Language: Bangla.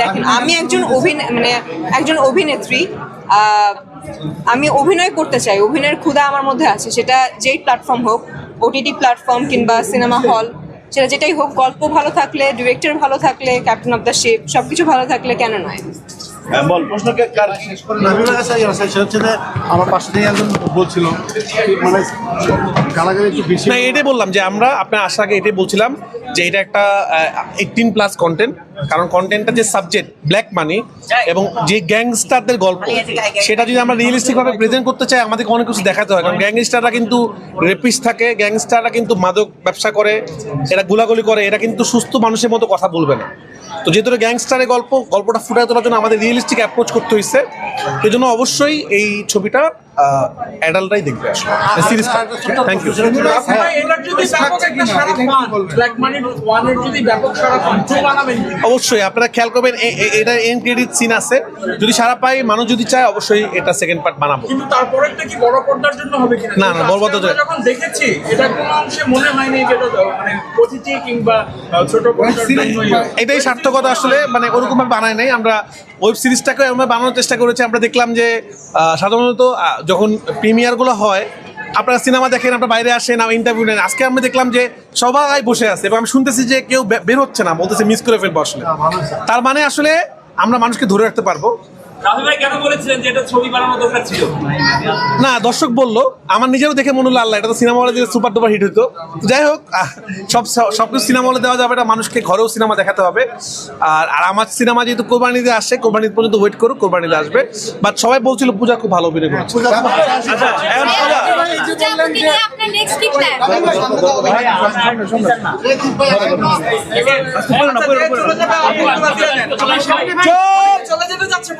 দেখেন আমি একজন অভিনেত্রী, আমি অভিনয় করতে চাই, অভিনয়ের ক্ষুধা আমার মধ্যে আছে, সেটা যেই প্ল্যাটফর্ম হোক, ওটিটি প্ল্যাটফর্ম কিংবা সিনেমা হল, সেটা যেটাই হোক, গল্প ভালো থাকলে, ডিরেক্টর ভালো থাকলে, ক্যাপ্টেন অফ দ্য শিপ সবকিছু ভালো থাকলে কেন নয়। বল প্রশ্নকে শেষ করে নাবিলের কাছে সেটা হচ্ছে যে আমার পাশে থেকে একজন বলছিল মানে গালাগালি একটু বেশি। না, এটাই বললাম যে আমরা আপনার আসার আগে এটাই বলছিলাম যে এটা একটা 18+ কন্টেন্ট, কারণ কন্টেন্টটা যে সাবজেক্ট ব্ল্যাক মানি এবং যে গ্যাংস্টারদের গল্প, সেটা যদি আমরা রিয়েলিস্টিকভাবে প্রেজেন্ট করতে চাই আমাদেরকে অনেক কিছু দেখাতে হয়। কারণ গ্যাংস্টাররা কিন্তু রেপিস্ট থাকে, গ্যাংস্টাররা কিন্তু মাদক ব্যবসা করে, এরা গুলাগুলি করে, এরা কিন্তু সুস্থ মানুষের মতো কথা বলবে না। তো যেহেতু গ্যাংস্টারের গল্পটা ফুটিয়ে তোলার জন্য আমাদের রিয়েলিস্টিক অ্যাপ্রোচ করতে হয়েছে, এই জন্য অবশ্যই এই ছবিটা অ্যাডাল্টরাই দেখবে আসলে সিরিজটা। Thank you. অবশ্যই আপনারা খেয়াল করবেন, এটা এন্ড ক্রেডিট সিন আছে, যদি সারা পাই, মানুষ যদি চায়, অবশ্যই এটা সেকেন্ড পার্ট বানাবো। কিন্তু তারপরে এটা কি বড় পর্দার জন্য হবে কিনা? না, বড় পর্দার জন্য যখন দেখেছি এটা কোনো অংশে মনে হয়নি যেটা মানে প্রতিটি কিংবা ছোট পর্দার জন্যই। এটাই সার্থকতা আসলে, মানে ওরকম ভাবে বানায় নাই। আমরা ওয়েব সিরিজটাকে আমরা বানানোর চেষ্টা করেছি। আমরা দেখলাম যে সাধারণত যখন প্রিমিয়ারগুলো হয়, আপনারা সিনেমা দেখেন, আপনারা বাইরে আসেন, ইন্টারভিউ নেন। আজকে আমরা দেখলাম যে সবাই বসে আছে এবং আমি শুনতেছি যে কেউ বের হচ্ছে না, বলতেছে মিস করে ফেলবো আসলে। তার মানে আসলে আমরা মানুষকে ধরে রাখতে পারবো। রাহুল ভাই কেন বলেছিলেন যে এটা ছবি বানানো দরকার ছিল? না, দর্শক বললো, আমার নিজেরও দেখে মনে হলো আল্লাহ, এটা তো সিনেমা হলে দিলে সুপার ডুপার হিট হতো। যাই হোক, সবকিছু সিনেমা হলে দেওয়া যাবে, এটা মানুষকে ঘরেও সিনেমা দেখাতে হবে। আর আমার সিনেমা যেহেতু কোরবানিতে আসে, কোরবানি পর্যন্ত ওয়েট করুক, কোরবানিতে আসবে। বাট সবাই বলছিল পূজা খুব ভালো অভিনয় করেছে। চলে যেতে যাচ্ছে